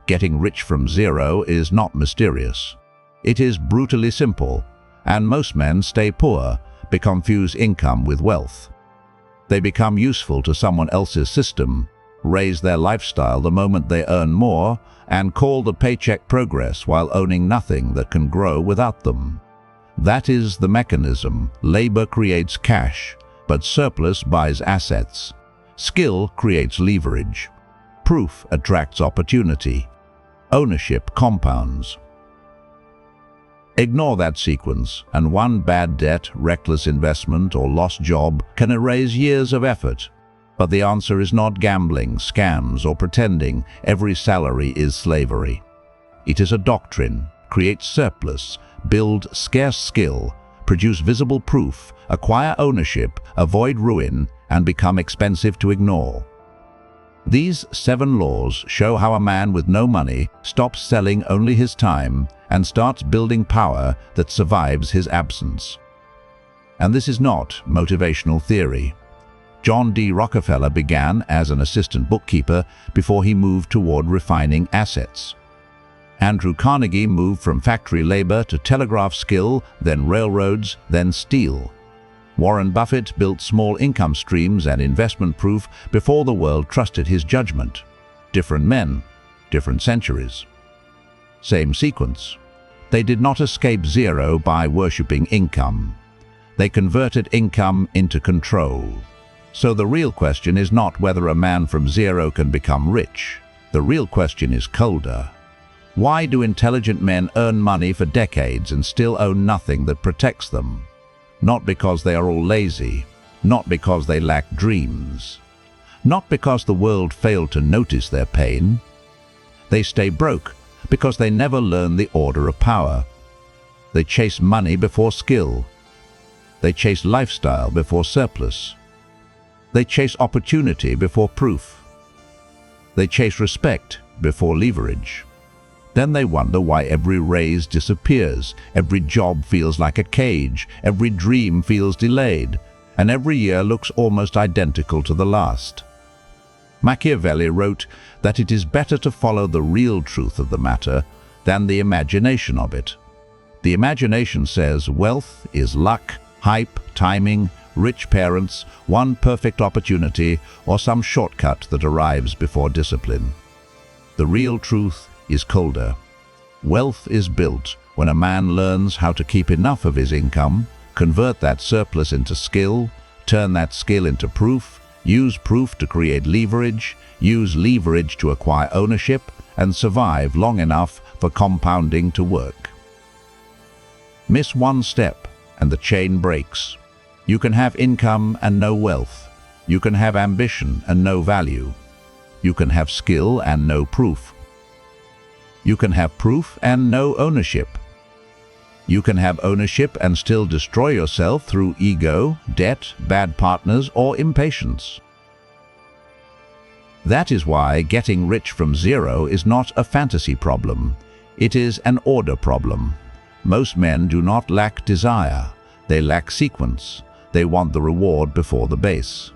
Getting rich from zero is not mysterious. It is brutally simple, and most men stay poor, confuse income with wealth. They become useful to someone else's system, raise their lifestyle the moment they earn more, and call the paycheck progress while owning nothing that can grow without them. That is the mechanism. Labor creates cash, but surplus buys assets. Skill creates leverage. Proof attracts opportunity. Ownership compounds. Ignore that sequence, and one bad debt, reckless investment, or lost job can erase years of effort. But the answer is not gambling, scams, or pretending every salary is slavery. It is a doctrine. Create surplus, build scarce skill, produce visible proof, acquire ownership, avoid ruin, and become expensive to ignore. These 7 laws show how a man with no money stops selling only his time and starts building power that survives his absence. And this is not motivational theory. John D. Rockefeller began as an assistant bookkeeper before he moved toward refining assets. Andrew Carnegie moved from factory labor to telegraph skill, then railroads, then steel. Warren Buffett built small income streams and investment proof before the world trusted his judgment. Different men, different centuries. Same sequence. They did not escape zero by worshipping income. They converted income into control. So the real question is not whether a man from zero can become rich. The real question is colder. Why do intelligent men earn money for decades and still own nothing that protects them? Not because they are all lazy, not because they lack dreams, not because the world failed to notice their pain. They stay broke because they never learn the order of power. They chase money before skill. They chase lifestyle before surplus. They chase opportunity before proof. They chase respect before leverage. Then they wonder why every raise disappears, every job feels like a cage, every dream feels delayed, and every year looks almost identical to the last. Machiavelli wrote that it is better to follow the real truth of the matter than the imagination of it. The imagination says wealth is luck, hype, timing, rich parents, one perfect opportunity, or some shortcut that arrives before discipline. The real truth is colder. Wealth is built when a man learns how to keep enough of his income, convert that surplus into skill, turn that skill into proof, use proof to create leverage, use leverage to acquire ownership, and survive long enough for compounding to work. Miss one step and the chain breaks. You can have income and no wealth. You can have ambition and no value. You can have skill and no proof. You can have proof and no ownership. You can have ownership and still destroy yourself through ego, debt, bad partners, or impatience. That is why getting rich from zero is not a fantasy problem. It is an order problem. Most men do not lack desire. They lack sequence. They want the reward before the base.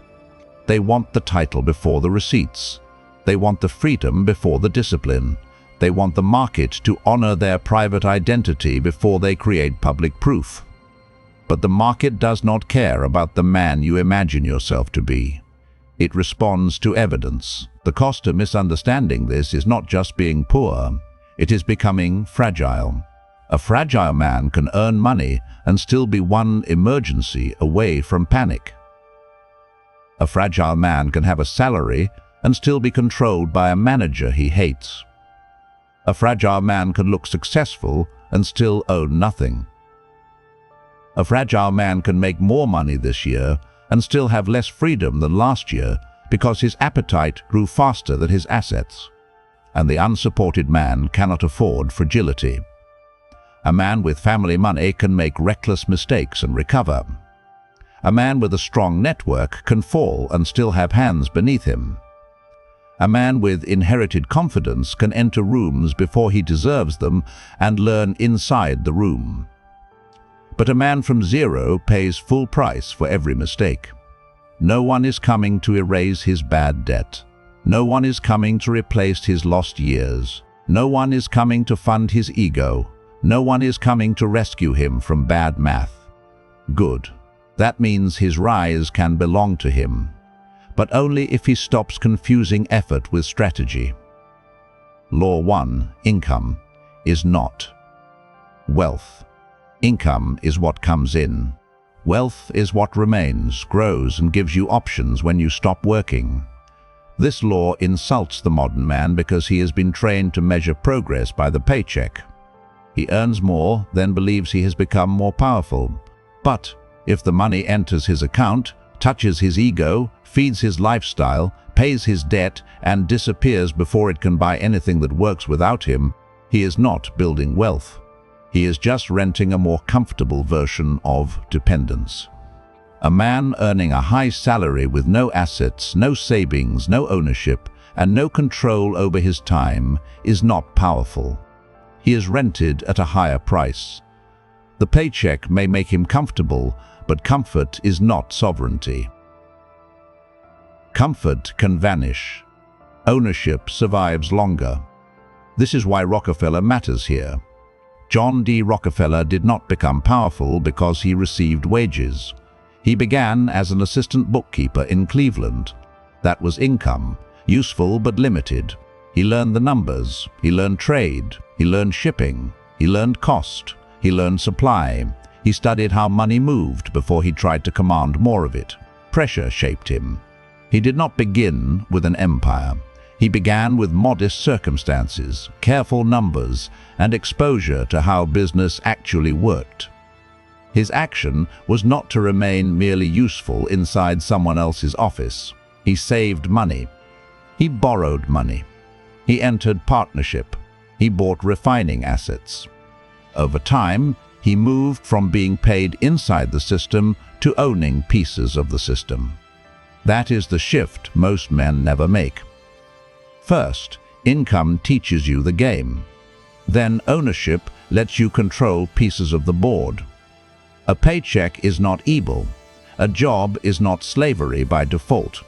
They want the title before the receipts. They want the freedom before the discipline. They want the market to honor their private identity before they create public proof. But the market does not care about the man you imagine yourself to be. It responds to evidence. The cost of misunderstanding this is not just being poor, it is becoming fragile. A fragile man can earn money and still be one emergency away from panic. A fragile man can have a salary and still be controlled by a manager he hates. A fragile man can look successful and still own nothing. A fragile man can make more money this year and still have less freedom than last year because his appetite grew faster than his assets. And the unsupported man cannot afford fragility. A man with family money can make reckless mistakes and recover. A man with a strong network can fall and still have hands beneath him. A man with inherited confidence can enter rooms before he deserves them and learn inside the room. But a man from zero pays full price for every mistake. No one is coming to erase his bad debt. No one is coming to replace his lost years. No one is coming to fund his ego. No one is coming to rescue him from bad math. Good. That means his rise can belong to him, but only if he stops confusing effort with strategy. Law 1. Income is not wealth. Income is what comes in. Wealth is what remains, grows, and gives you options when you stop working. This law insults the modern man because he has been trained to measure progress by the paycheck. He earns more, then believes he has become more powerful. But if the money enters his account, touches his ego, feeds his lifestyle, pays his debt, and disappears before it can buy anything that works without him, he is not building wealth. He is just renting a more comfortable version of dependence. A man earning a high salary with no assets, no savings, no ownership, and no control over his time is not powerful. He is rented at a higher price. The paycheck may make him comfortable, but comfort is not sovereignty. Comfort can vanish. Ownership survives longer. This is why Rockefeller matters here. John D. Rockefeller did not become powerful because he received wages. He began as an assistant bookkeeper in Cleveland. That was income, useful but limited. He learned the numbers, he learned trade, he learned shipping, he learned cost, he learned supply. He studied how money moved before he tried to command more of it. Pressure shaped him. He did not begin with an empire. He began with modest circumstances, careful numbers, and exposure to how business actually worked. His action was not to remain merely useful inside someone else's office. He saved money. He borrowed money. He entered partnership. He bought refining assets. Over time, he moved from being paid inside the system to owning pieces of the system. That is the shift most men never make. First, income teaches you the game. Then ownership lets you control pieces of the board. A paycheck is not evil. A job is not slavery by default.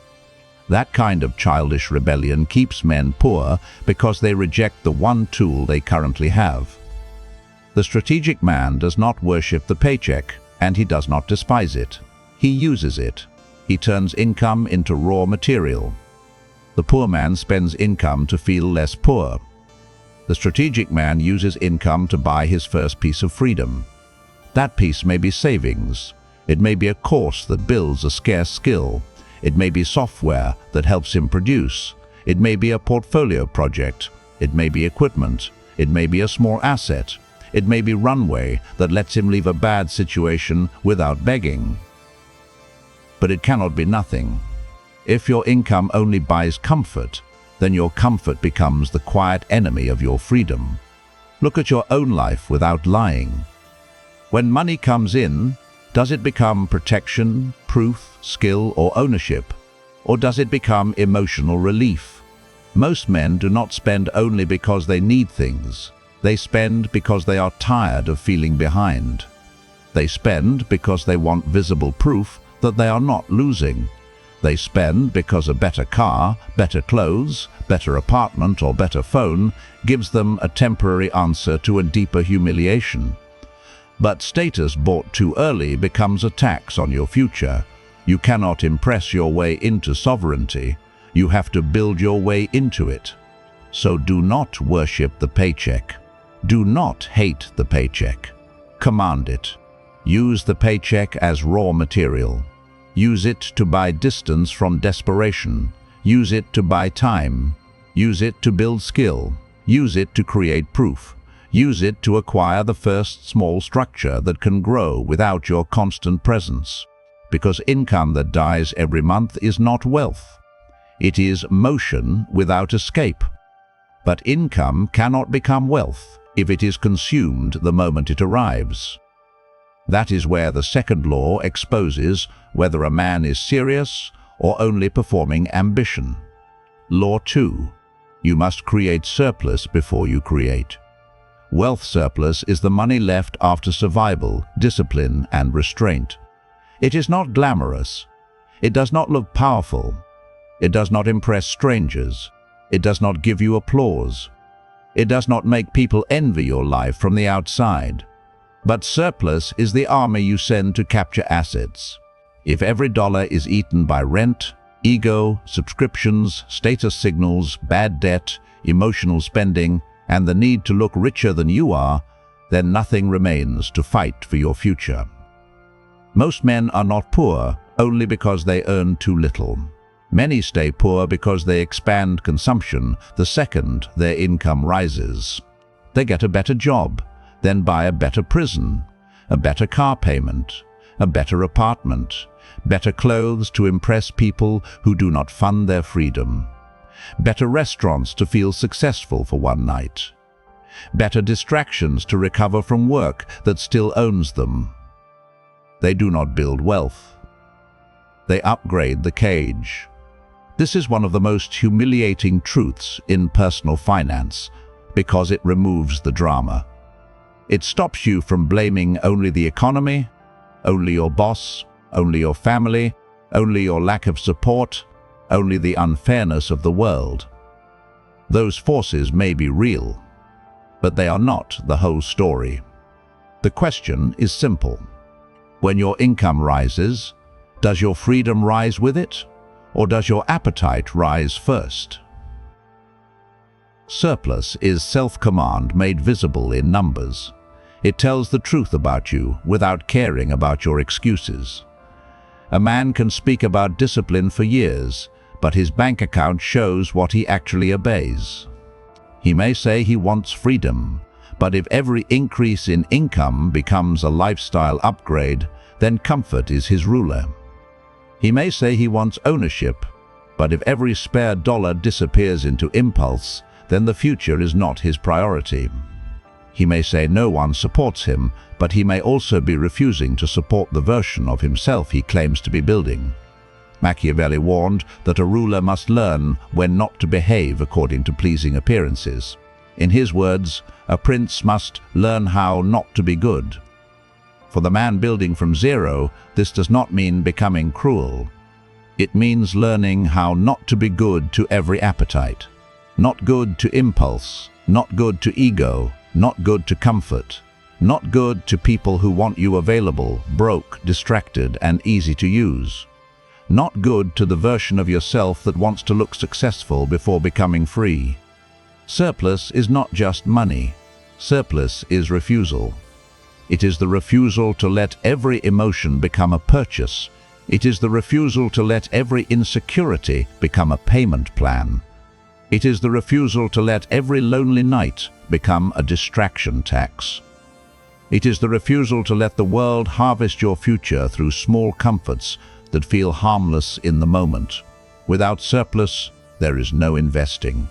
That kind of childish rebellion keeps men poor because they reject the one tool they currently have. The strategic man does not worship the paycheck, and he does not despise it. He uses it. He turns income into raw material. The poor man spends income to feel less poor. The strategic man uses income to buy his first piece of freedom. That piece may be savings. It may be a course that builds a scarce skill. It may be software that helps him produce. It may be a portfolio project. It may be equipment. It may be a small asset. It may be runway that lets him leave a bad situation without begging. But it cannot be nothing. If your income only buys comfort, then your comfort becomes the quiet enemy of your freedom. Look at your own life without lying. When money comes in, does it become protection, proof, skill, or ownership? Or does it become emotional relief? Most men do not spend only because they need things. They spend because they are tired of feeling behind. They spend because they want visible proof that they are not losing. They spend because a better car, better clothes, better apartment, or better phone gives them a temporary answer to a deeper humiliation. But status bought too early becomes a tax on your future. You cannot impress your way into sovereignty. You have to build your way into it. So do not worship the paycheck. Do not hate the paycheck. Command it. Use the paycheck as raw material. Use it to buy distance from desperation. Use it to buy time. Use it to build skill. Use it to create proof. Use it to acquire the first small structure that can grow without your constant presence. Because income that dies every month is not wealth. It is motion without escape. But income cannot become wealth if it is consumed the moment it arrives. That is where the second law exposes whether a man is serious or only performing ambition. Law 2. You must create surplus before you create. Wealth surplus is the money left after survival, discipline, and restraint. It is not glamorous. It does not look powerful. It does not impress strangers. It does not give you applause. It does not make people envy your life from the outside. But surplus is the army you send to capture assets. If every dollar is eaten by rent, ego, subscriptions, status signals, bad debt, emotional spending, and the need to look richer than you are, then nothing remains to fight for your future. Most men are not poor only because they earn too little. Many stay poor because they expand consumption the second their income rises. They get a better job, then buy a better prison, a better car payment, a better apartment, better clothes to impress people who do not fund their freedom, better restaurants to feel successful for one night, better distractions to recover from work that still owns them. They do not build wealth. They upgrade the cage. This is one of the most humiliating truths in personal finance because it removes the drama. It stops you from blaming only the economy, only your boss, only your family, only your lack of support, only the unfairness of the world. Those forces may be real, but they are not the whole story. The question is simple. When your income rises, does your freedom rise with it, or does your appetite rise first? Surplus is self-command made visible in numbers. It tells the truth about you without caring about your excuses. A man can speak about discipline for years, but his bank account shows what he actually obeys. He may say he wants freedom, but if every increase in income becomes a lifestyle upgrade, then comfort is his ruler. He may say he wants ownership, but if every spare dollar disappears into impulse, then the future is not his priority. He may say no one supports him, but he may also be refusing to support the version of himself he claims to be building. Machiavelli warned that a ruler must learn when not to behave according to pleasing appearances. In his words, a prince must learn how not to be good. For the man building from zero, this does not mean becoming cruel. It means learning how not to be good to every appetite. Not good to impulse, not good to ego, not good to comfort, not good to people who want you available, broke, distracted, and easy to use. Not good to the version of yourself that wants to look successful before becoming free. Surplus is not just money. Surplus is refusal. It is the refusal to let every emotion become a purchase. It is the refusal to let every insecurity become a payment plan. It is the refusal to let every lonely night become a distraction tax. It is the refusal to let the world harvest your future through small comforts that feel harmless in the moment. Without surplus, there is no investing.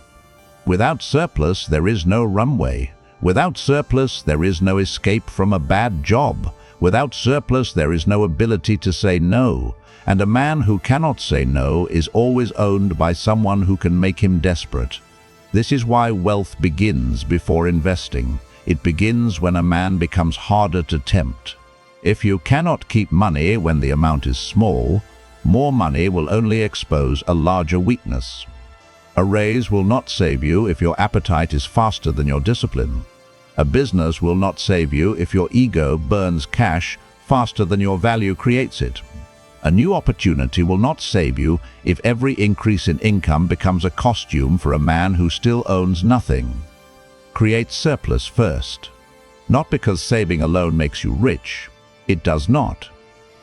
Without surplus, there is no runway. Without surplus, there is no escape from a bad job. Without surplus, there is no ability to say no. And a man who cannot say no is always owned by someone who can make him desperate. This is why wealth begins before investing. It begins when a man becomes harder to tempt. If you cannot keep money when the amount is small, more money will only expose a larger weakness. A raise will not save you if your appetite is faster than your discipline. A business will not save you if your ego burns cash faster than your value creates it. A new opportunity will not save you if every increase in income becomes a costume for a man who still owns nothing. Create surplus first. Not because saving alone makes you rich. It does not.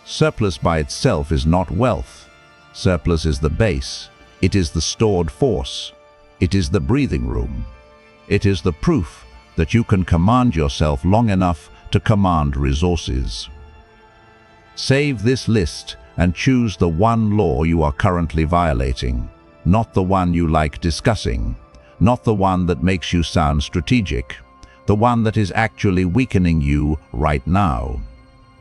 Surplus by itself is not wealth. Surplus is the base. It is the stored force. It is the breathing room. It is the proof that you can command yourself long enough to command resources. Save this list and choose the one law you are currently violating, not the one you like discussing, not the one that makes you sound strategic, the one that is actually weakening you right now.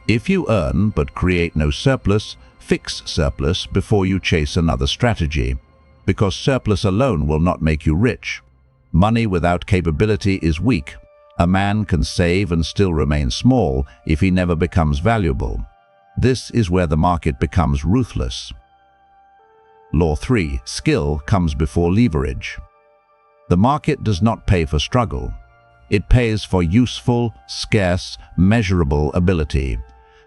If you earn but create no surplus, fix surplus before you chase another strategy, because surplus alone will not make you rich. Money without capability is weak. A man can save and still remain small if he never becomes valuable. This is where the market becomes ruthless. Law 3. Skill comes before leverage. The market does not pay for struggle. It pays for useful, scarce, measurable ability.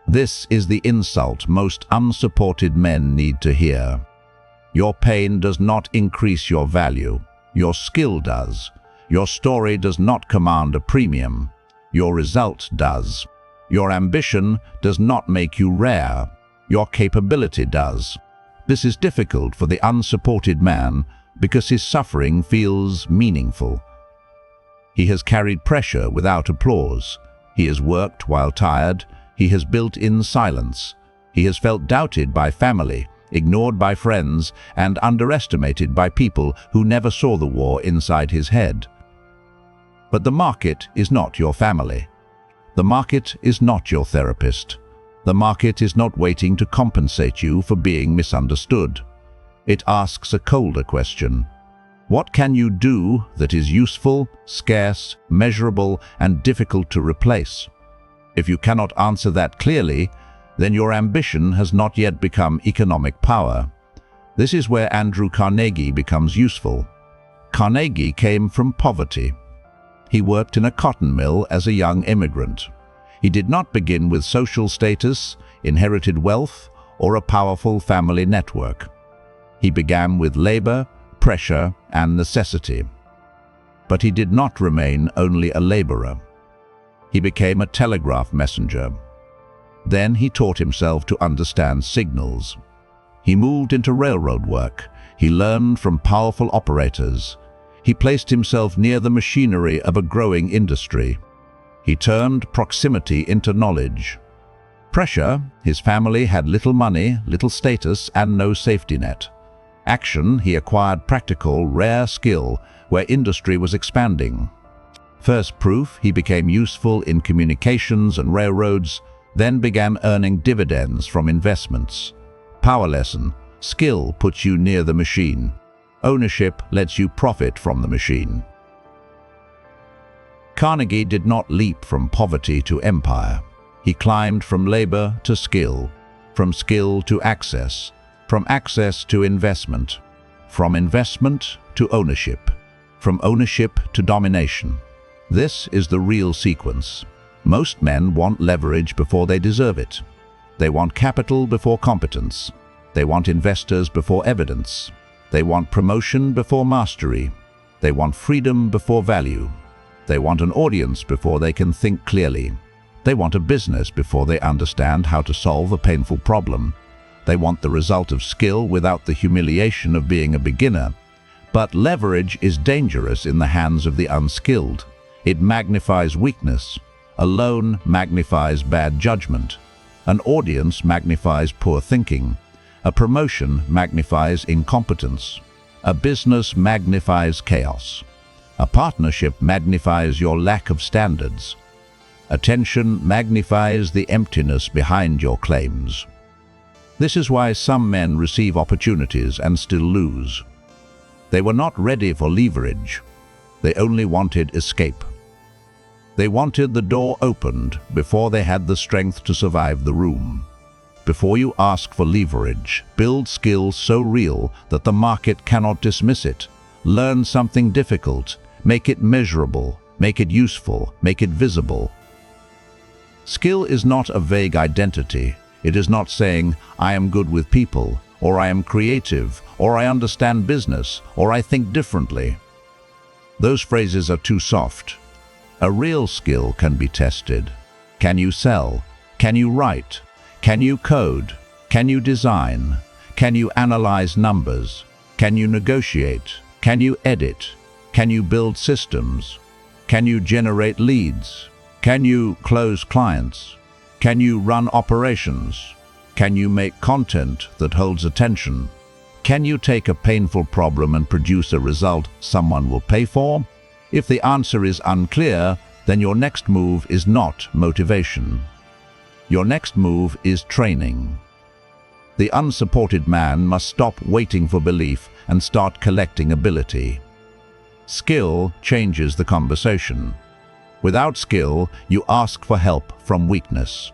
This is the insult most unsupported men need to hear. Your pain does not increase your value. Your skill does. Your story does not command a premium. Your result does. Your ambition does not make you rare. Your capability does. This is difficult for the unsupported man because his suffering feels meaningful. He has carried pressure without applause. He has worked while tired. He has built in silence. He has felt doubted by family, ignored by friends, and underestimated by people who never saw the war inside his head. But the market is not your family. The market is not your therapist. The market is not waiting to compensate you for being misunderstood. It asks a colder question. What can you do that is useful, scarce, measurable, and difficult to replace? If you cannot answer that clearly, then your ambition has not yet become economic power. This is where Andrew Carnegie becomes useful. Carnegie came from poverty. He worked in a cotton mill as a young immigrant. He did not begin with social status, inherited wealth, or a powerful family network. He began with labor, pressure, and necessity. But he did not remain only a laborer. He became a telegraph messenger. Then he taught himself to understand signals. He moved into railroad work. He learned from powerful operators. He placed himself near the machinery of a growing industry. He turned proximity into knowledge. Pressure, his family had little money, little status, and no safety net. Action, he acquired practical, rare skill where industry was expanding. First proof, he became useful in communications and railroads, then began earning dividends from investments. Power lesson, skill puts you near the machine. Ownership lets you profit from the machine. Carnegie did not leap from poverty to empire. He climbed from labor to skill, from skill to access, from access to investment, from investment to ownership, from ownership to domination. This is the real sequence. Most men want leverage before they deserve it. They want capital before competence. They want investors before evidence. They want promotion before mastery. They want freedom before value. They want an audience before they can think clearly. They want a business before they understand how to solve a painful problem. They want the result of skill without the humiliation of being a beginner. But leverage is dangerous in the hands of the unskilled. It magnifies weakness. A loan magnifies bad judgment. An audience magnifies poor thinking. A promotion magnifies incompetence. A business magnifies chaos. A partnership magnifies your lack of standards. Attention magnifies the emptiness behind your claims. This is why some men receive opportunities and still lose. They were not ready for leverage. They only wanted escape. They wanted the door opened before they had the strength to survive the room. Before you ask for leverage, build skills so real that the market cannot dismiss it. Learn something difficult. Make it measurable. Make it useful. Make it visible. Skill is not a vague identity. It is not saying, I am good with people, or I am creative, or I understand business, or I think differently. Those phrases are too soft. A real skill can be tested. Can you sell? Can you write? Can you code? Can you design? Can you analyze numbers? Can you negotiate? Can you edit? Can you build systems? Can you generate leads? Can you close clients? Can you run operations? Can you make content that holds attention? Can you take a painful problem and produce a result someone will pay for? If the answer is unclear, then your next move is not motivation. Your next move is training. The unsupported man must stop waiting for belief and start collecting ability. Skill changes the conversation. Without skill, you ask for help from weakness.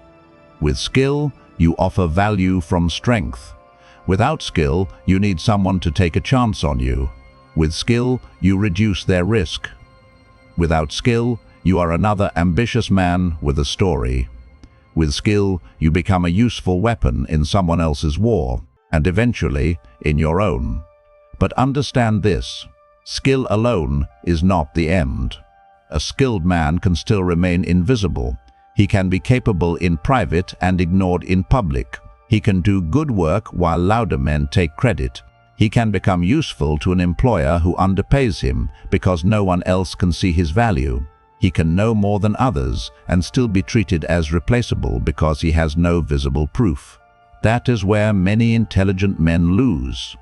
With skill, you offer value from strength. Without skill, you need someone to take a chance on you. With skill, you reduce their risk. Without skill, you are another ambitious man with a story. With skill, you become a useful weapon in someone else's war, and eventually in your own. But understand this: skill alone is not the end. A skilled man can still remain invisible. He can be capable in private and ignored in public. He can do good work while louder men take credit. He can become useful to an employer who underpays him because no one else can see his value. He can know more than others and still be treated as replaceable because he has no visible proof. That is where many intelligent men lose.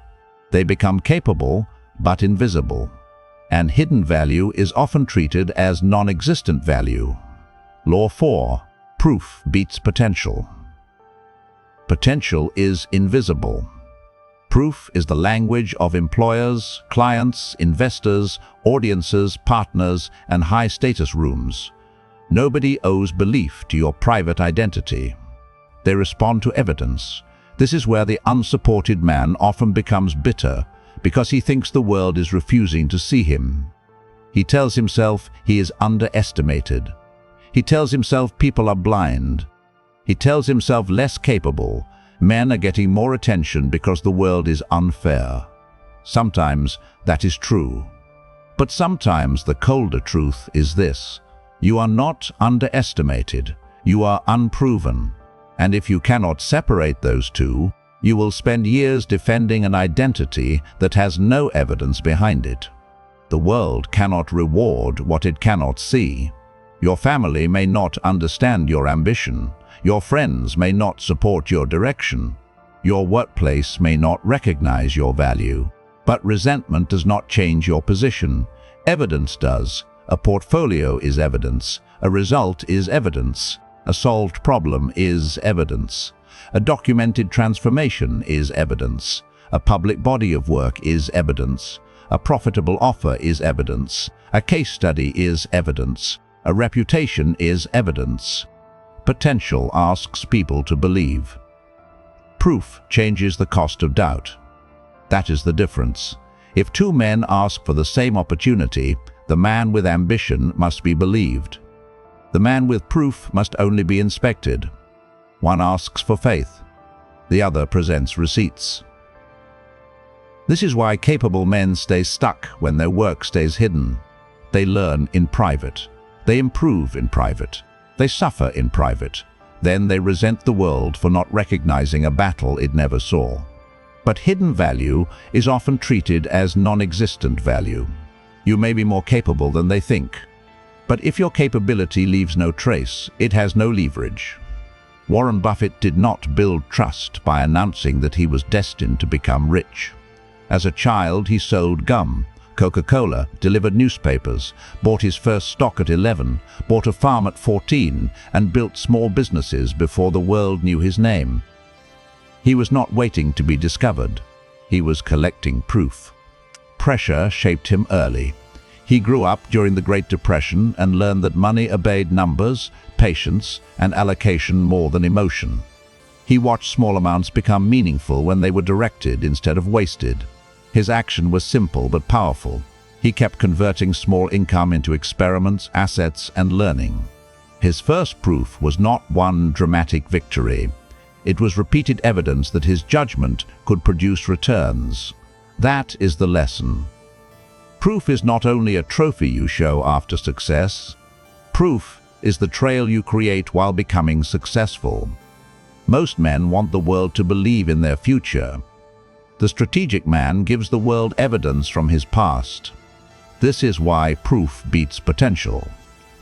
They become capable but invisible, and hidden value is often treated as non-existent value. Law 4. Proof beats potential. Potential is invisible. Proof is the language of employers, clients, investors, audiences, partners, and high-status rooms. Nobody owes belief to your private identity. They respond to evidence. This is where the unsupported man often becomes bitter because he thinks the world is refusing to see him. He tells himself he is underestimated. He tells himself people are blind. He tells himself less capable. Men are getting more attention because the world is unfair. Sometimes that is true. But sometimes the colder truth is this: you are not underestimated, you are unproven. And if you cannot separate those two, you will spend years defending an identity that has no evidence behind it. The world cannot reward what it cannot see. Your family may not understand your ambition. Your friends may not support your direction. Your workplace may not recognize your value. But resentment does not change your position. Evidence does. A portfolio is evidence. A result is evidence. A solved problem is evidence. A documented transformation is evidence. A public body of work is evidence. A profitable offer is evidence. A case study is evidence. A reputation is evidence. Potential asks people to believe. Proof changes the cost of doubt. That is the difference. If two men ask for the same opportunity, the man with ambition must be believed. The man with proof must only be inspected. One asks for faith. The other presents receipts. This is why capable men stay stuck when their work stays hidden. They learn in private. They improve in private. They suffer in private. Then they resent the world for not recognizing a battle it never saw. But hidden value is often treated as non-existent value. You may be more capable than they think. But if your capability leaves no trace, it has no leverage. Warren Buffett did not build trust by announcing that he was destined to become rich. As a child, he sold gum. Coca-Cola, delivered newspapers, bought his first stock at 11, bought a farm at 14, and built small businesses before the world knew his name. He was not waiting to be discovered. He was collecting proof. Pressure shaped him early. He grew up during the Great Depression and learned that money obeyed numbers, patience, and allocation more than emotion. He watched small amounts become meaningful when they were directed instead of wasted. His action was simple but powerful. He kept converting small income into experiments, assets, and learning. His first proof was not one dramatic victory. It was repeated evidence that his judgment could produce returns. That is the lesson. Proof is not only a trophy you show after success. Proof is the trail you create while becoming successful. Most men want the world to believe in their future. The strategic man gives the world evidence from his past. This is why proof beats potential.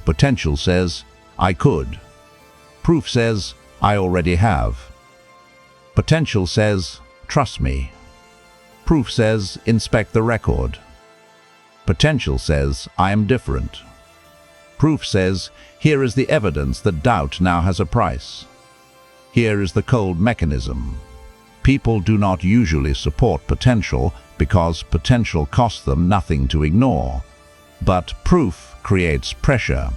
Potential says, I could. Proof says, I already have. Potential says, trust me. Proof says, inspect the record. Potential says, I am different. Proof says, here is the evidence that doubt now has a price. Here is the cold mechanism. People do not usually support potential because potential costs them nothing to ignore. But proof creates pressure.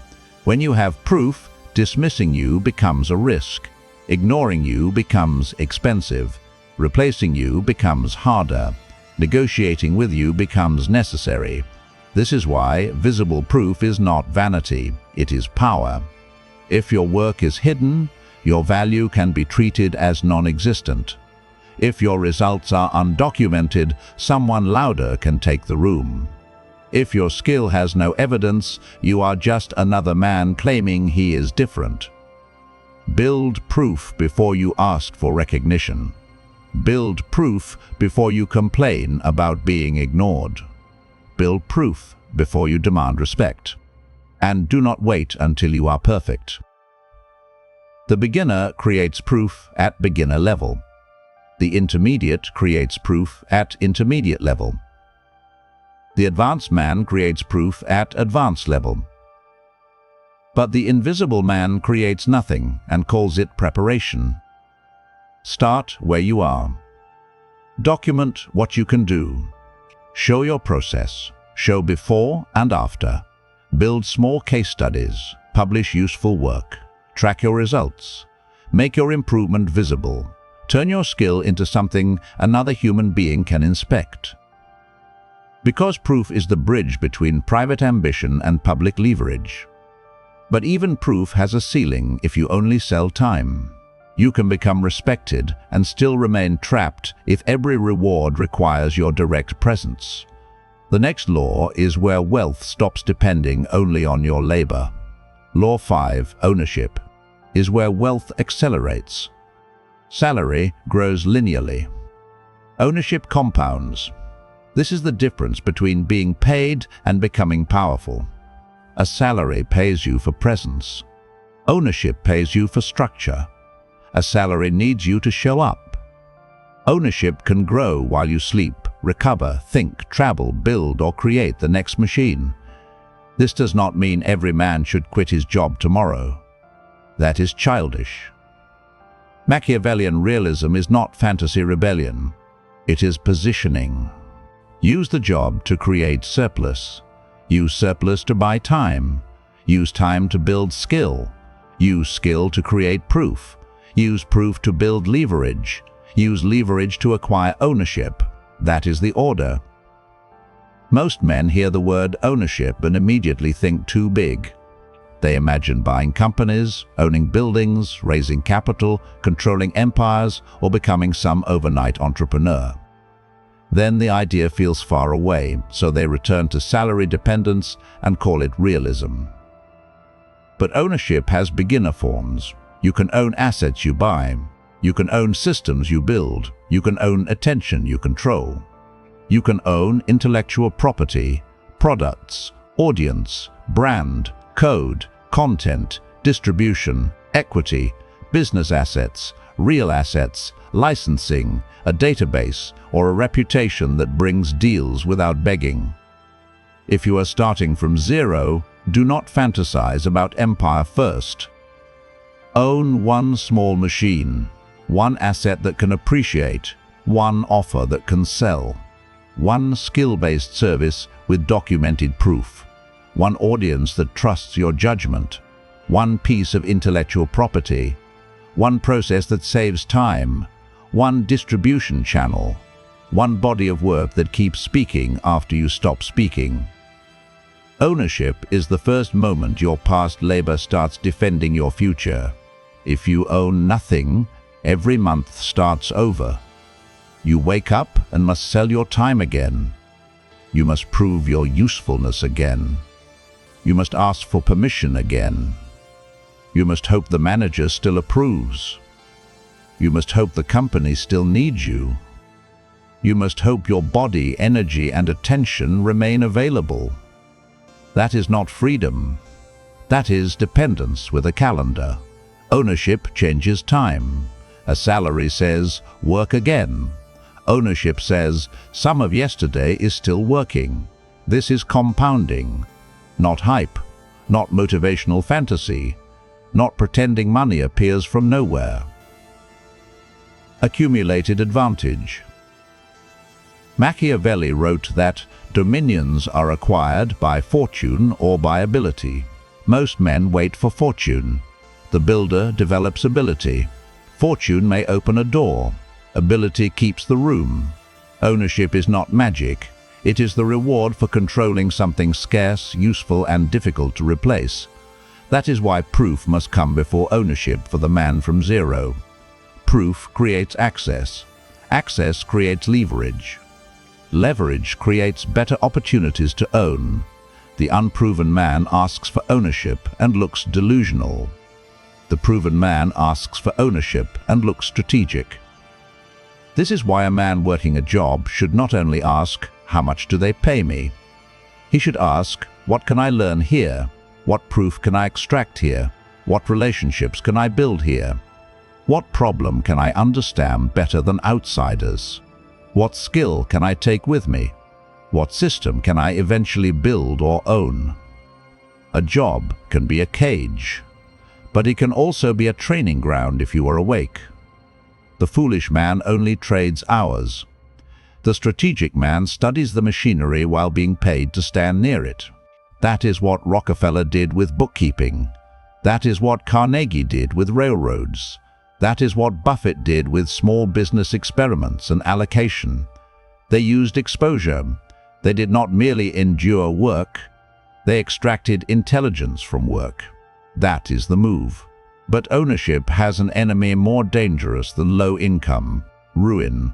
When you have proof, dismissing you becomes a risk. Ignoring you becomes expensive. Replacing you becomes harder. Negotiating with you becomes necessary. This is why visible proof is not vanity, it is power. If your work is hidden, your value can be treated as non-existent. If your results are undocumented, someone louder can take the room. If your skill has no evidence, you are just another man claiming he is different. Build proof before you ask for recognition. Build proof before you complain about being ignored. Build proof before you demand respect. And do not wait until you are perfect. The beginner creates proof at beginner level. The intermediate creates proof at intermediate level. The advanced man creates proof at advanced level. But the invisible man creates nothing and calls it preparation. Start where you are. Document what you can do. Show your process. Show before and after. Build small case studies. Publish useful work. Track your results. Make your improvement visible. Turn your skill into something another human being can inspect. Because proof is the bridge between private ambition and public leverage. But even proof has a ceiling if you only sell time. You can become respected and still remain trapped if every reward requires your direct presence. The next law is where wealth stops depending only on your labor. Law 5, ownership, is where wealth accelerates. Salary grows linearly. Ownership compounds. This is the difference between being paid and becoming powerful. A salary pays you for presence. Ownership pays you for structure. A salary needs you to show up. Ownership can grow while you sleep, recover, think, travel, build, or create the next machine. This does not mean every man should quit his job tomorrow. That is childish. Machiavellian realism is not fantasy rebellion. It is positioning. Use the job to create surplus. Use surplus to buy time. Use time to build skill. Use skill to create proof. Use proof to build leverage. Use leverage to acquire ownership. That is the order. Most men hear the word ownership and immediately think too big. They imagine buying companies, owning buildings, raising capital, controlling empires, or becoming some overnight entrepreneur. Then the idea feels far away, so they return to salary dependence and call it realism. But ownership has beginner forms. You can own assets you buy. You can own systems you build. You can own attention you control. You can own intellectual property, products, audience, brand, code, content, distribution, equity, business assets, real assets, licensing, a database, or a reputation that brings deals without begging. If you are starting from zero, do not fantasize about empire first. Own one small machine, one asset that can appreciate, one offer that can sell, one skill-based service with documented proof, one audience that trusts your judgment, one piece of intellectual property, one process that saves time, one distribution channel, one body of work that keeps speaking after you stop speaking. Ownership is the first moment your past labor starts defending your future. If you own nothing, every month starts over. You wake up and must sell your time again. You must prove your usefulness again. You must ask for permission again. You must hope the manager still approves. You must hope the company still needs you. You must hope your body, energy, and attention remain available. That is not freedom. That is dependence with a calendar. Ownership changes time. A salary says, work again. Ownership says, some of yesterday is still working. This is compounding. Not hype, not motivational fantasy, not pretending money appears from nowhere. Accumulated advantage. Machiavelli wrote that dominions are acquired by fortune or by ability. Most men wait for fortune. The builder develops ability. Fortune may open a door. Ability keeps the room. Ownership is not magic. It is the reward for controlling something scarce, useful, and difficult to replace. That is why proof must come before ownership for the man from zero. Proof creates access. Access creates leverage. Leverage creates better opportunities to own. The unproven man asks for ownership and looks delusional. The proven man asks for ownership and looks strategic. This is why a man working a job should not only ask, "How much do they pay me?" He should ask, "What can I learn here? What proof can I extract here? What relationships can I build here? What problem can I understand better than outsiders? What skill can I take with me? What system can I eventually build or own?" A job can be a cage, but it can also be a training ground if you are awake. The foolish man only trades hours. The strategic man studies the machinery while being paid to stand near it. That is what Rockefeller did with bookkeeping. That is what Carnegie did with railroads. That is what Buffett did with small business experiments and allocation. They used exposure. They did not merely endure work. They extracted intelligence from work. That is the move. But ownership has an enemy more dangerous than low income: ruin.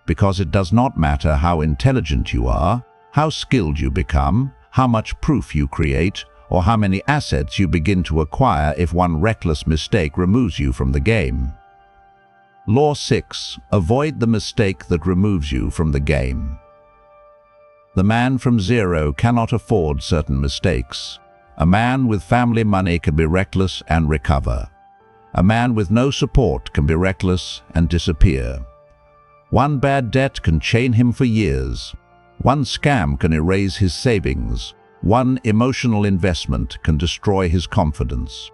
Because it does not matter how intelligent you are, how skilled you become, how much proof you create, or how many assets you begin to acquire if one reckless mistake removes you from the game. Law 6. Avoid the mistake that removes you from the game. The man from zero cannot afford certain mistakes. A man with family money can be reckless and recover. A man with no support can be reckless and disappear. One bad debt can chain him for years. One scam can erase his savings. One emotional investment can destroy his confidence.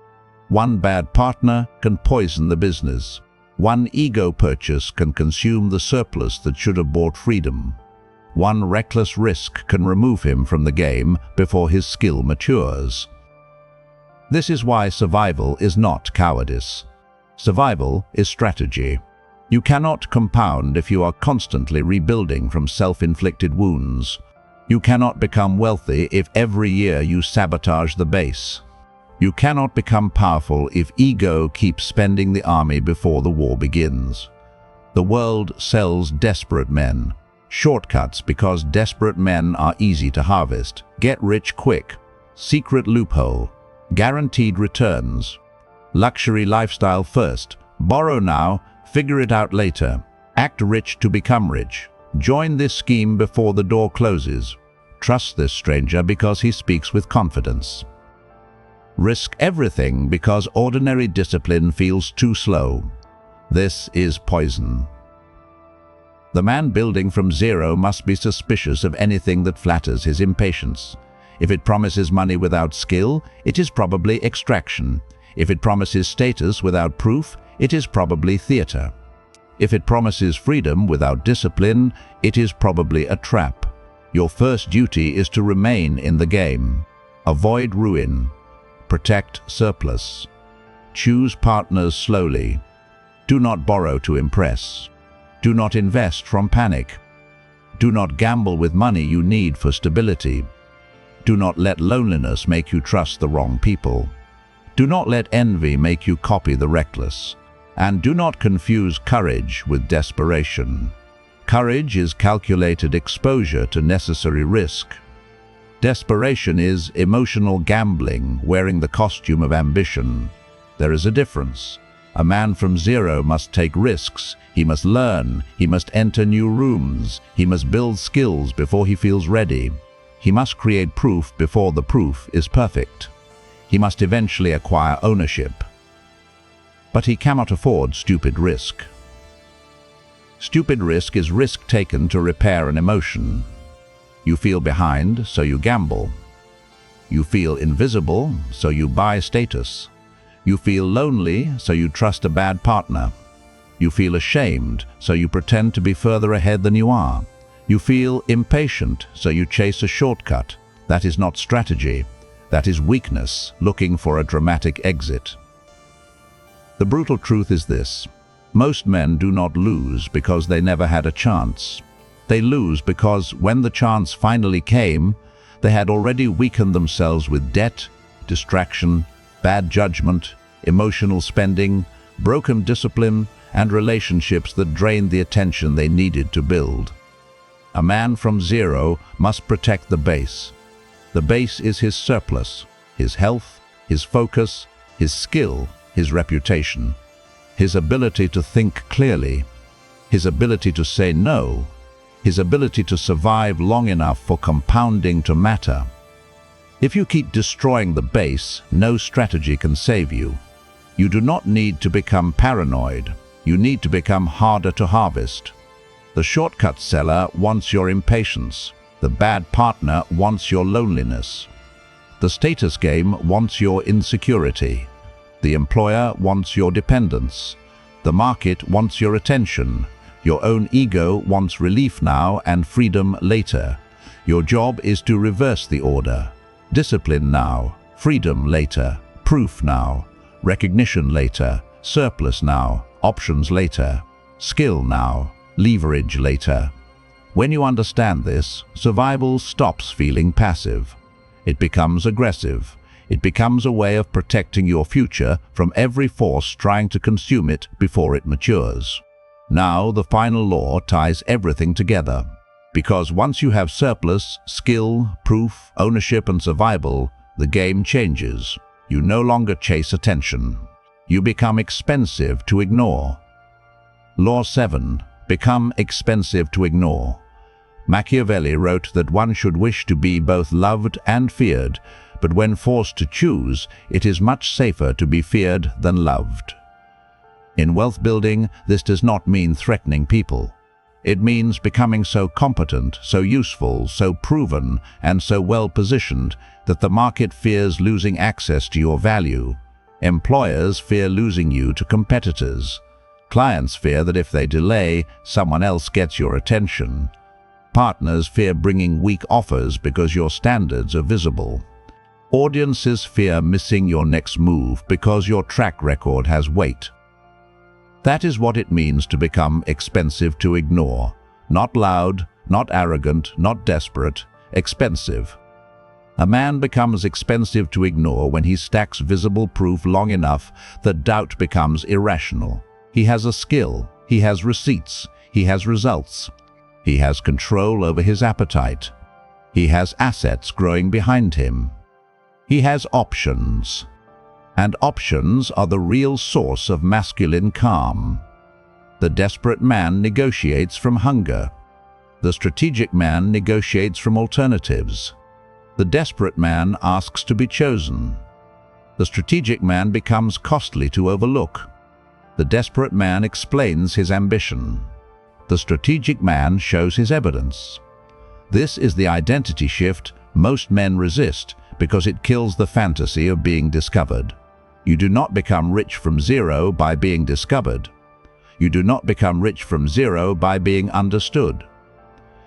One bad partner can poison the business. One ego purchase can consume the surplus that should have bought freedom. One reckless risk can remove him from the game before his skill matures. This is why survival is not cowardice. Survival is strategy. You cannot compound if you are constantly rebuilding from self-inflicted wounds. You cannot become wealthy if every year you sabotage the base. You cannot become powerful if ego keeps spending the army before the war begins. The world sells desperate men. Shortcuts because desperate men are easy to harvest. Get rich quick. Secret loophole. Guaranteed returns. Luxury lifestyle first. Borrow now, figure it out later. Act rich to become rich. Join this scheme before the door closes. Trust this stranger because he speaks with confidence. Risk everything because ordinary discipline feels too slow. This is poison. The man building from zero must be suspicious of anything that flatters his impatience. If it promises money without skill, it is probably extraction. If it promises status without proof, it is probably theater. If it promises freedom without discipline, it is probably a trap. Your first duty is to remain in the game. Avoid ruin. Protect surplus. Choose partners slowly. Do not borrow to impress. Do not invest from panic. Do not gamble with money you need for stability. Do not let loneliness make you trust the wrong people. Do not let envy make you copy the reckless. And do not confuse courage with desperation. Courage is calculated exposure to necessary risk. Desperation is emotional gambling wearing the costume of ambition. There is a difference. A man from zero must take risks. He must learn. He must enter new rooms. He must build skills before he feels ready. He must create proof before the proof is perfect. He must eventually acquire ownership. But he cannot afford stupid risk. Stupid risk is risk taken to repair an emotion. You feel behind, so you gamble. You feel invisible, so you buy status. You feel lonely, so you trust a bad partner. You feel ashamed, so you pretend to be further ahead than you are. You feel impatient, so you chase a shortcut. That is not strategy. That is weakness, looking for a dramatic exit. The brutal truth is this: most men do not lose because they never had a chance. They lose because when the chance finally came, they had already weakened themselves with debt, distraction, bad judgment, emotional spending, broken discipline, and relationships that drained the attention they needed to build. A man from zero must protect the base. The base is his surplus, his health, his focus, his skill, his reputation, his ability to think clearly, his ability to say no, his ability to survive long enough for compounding to matter. If you keep destroying the base, no strategy can save you. You do not need to become paranoid. You need to become harder to harvest. The shortcut seller wants your impatience. The bad partner wants your loneliness. The status game wants your insecurity. The employer wants your dependence. The market wants your attention. Your own ego wants relief now and freedom later. Your job is to reverse the order. Discipline now, freedom later, proof now, recognition later, surplus now, options later, skill now, leverage later. When you understand this, survival stops feeling passive. It becomes aggressive. It becomes a way of protecting your future from every force trying to consume it before it matures. Now the final law ties everything together. Because once you have surplus, skill, proof, ownership, and survival, the game changes. You no longer chase attention. You become expensive to ignore. Law 7. Become expensive to ignore. Machiavelli wrote that one should wish to be both loved and feared, but when forced to choose, it is much safer to be feared than loved. In wealth building, this does not mean threatening people. It means becoming so competent, so useful, so proven, and so well-positioned that the market fears losing access to your value. Employers fear losing you to competitors. Clients fear that if they delay, someone else gets your attention. Partners fear bringing weak offers because your standards are visible. Audiences fear missing your next move because your track record has weight. That is what it means to become expensive to ignore. Not loud, not arrogant, not desperate, expensive. A man becomes expensive to ignore when he stacks visible proof long enough that doubt becomes irrational. He has a skill, he has receipts, he has results. He has control over his appetite. He has assets growing behind him. He has options. And options are the real source of masculine calm. The desperate man negotiates from hunger. The strategic man negotiates from alternatives. The desperate man asks to be chosen. The strategic man becomes costly to overlook. The desperate man explains his ambition. The strategic man shows his evidence. This is the identity shift most men resist because it kills the fantasy of being discovered. You do not become rich from zero by being discovered. You do not become rich from zero by being understood.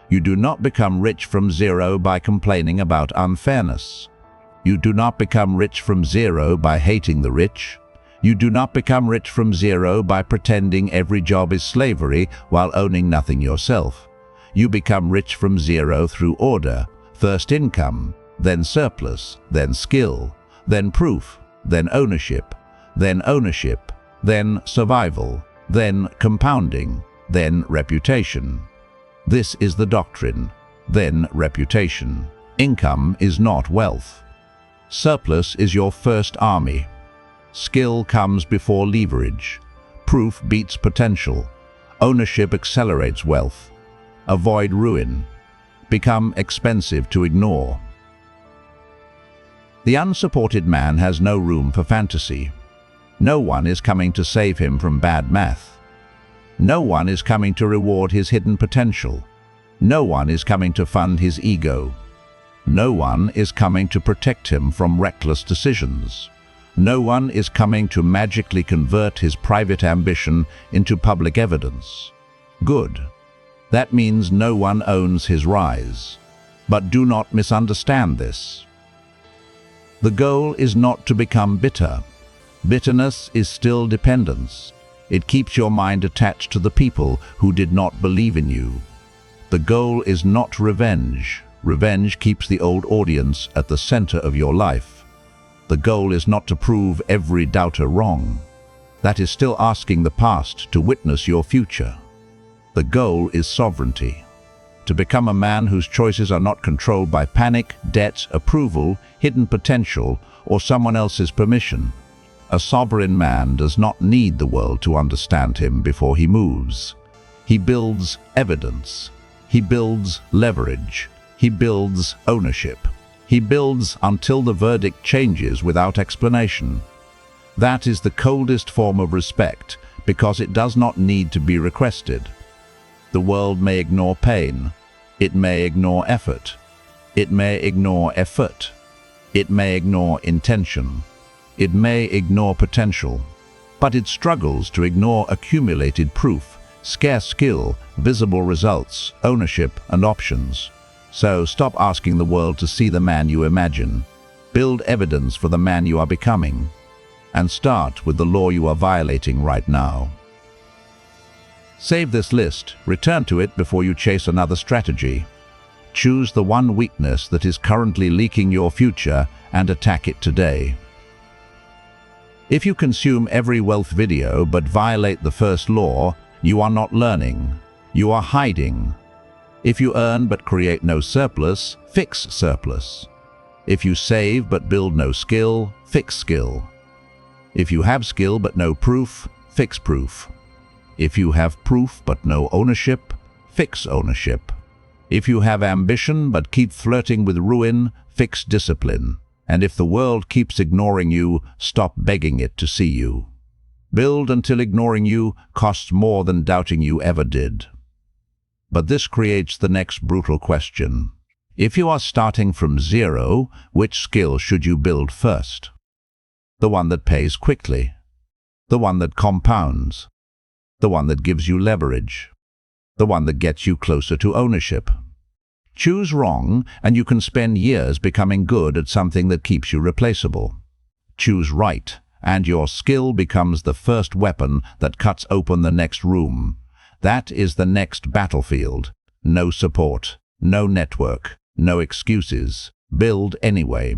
You do not become rich from zero by complaining about unfairness. You do not become rich from zero by hating the rich. You do not become rich from zero by pretending every job is slavery while owning nothing yourself. You become rich from zero through order, first income, then surplus, then skill, then proof, then ownership, then survival, then compounding, then reputation. This is the doctrine, then reputation. Income is not wealth. Surplus is your first army. Skill comes before leverage. Proof beats potential. Ownership accelerates wealth. Avoid ruin. Become expensive to ignore. The unsupported man has no room for fantasy. No one is coming to save him from bad math. No one is coming to reward his hidden potential. No one is coming to fund his ego. No one is coming to protect him from reckless decisions. No one is coming to magically convert his private ambition into public evidence. Good. That means no one owns his rise. But do not misunderstand this. The goal is not to become bitter. Bitterness is still dependence. It keeps your mind attached to the people who did not believe in you. The goal is not revenge. Revenge keeps the old audience at the center of your life. The goal is not to prove every doubter wrong. That is still asking the past to witness your future. The goal is sovereignty. To become a man whose choices are not controlled by panic, debt, approval, hidden potential, or someone else's permission. A sovereign man does not need the world to understand him before he moves. He builds evidence. He builds leverage. He builds ownership. He builds until the verdict changes without explanation. That is the coldest form of respect because it does not need to be requested. The world may ignore pain. It may ignore effort. It may ignore effort. It may ignore intention. It may ignore potential. But it struggles to ignore accumulated proof, scarce skill, visible results, ownership, and options. So stop asking the world to see the man you imagine. Build evidence for the man you are becoming. And start with the law you are violating right now. Save this list, return to it before you chase another strategy. Choose the one weakness that is currently leaking your future and attack it today. If you consume every wealth video but violate the first law, you are not learning. You are hiding. If you earn but create no surplus, fix surplus. If you save but build no skill, fix skill. If you have skill but no proof, fix proof. If you have proof but no ownership, fix ownership. If you have ambition but keep flirting with ruin, fix discipline. And if the world keeps ignoring you, stop begging it to see you. Build until ignoring you costs more than doubting you ever did. But this creates the next brutal question. If you are starting from zero, which skill should you build first? The one that pays quickly. The one that compounds. The one that gives you leverage. The one that gets you closer to ownership. Choose wrong, and you can spend years becoming good at something that keeps you replaceable. Choose right, and your skill becomes the first weapon that cuts open the next room. That is the next battlefield. No support, no network, no excuses. Build anyway.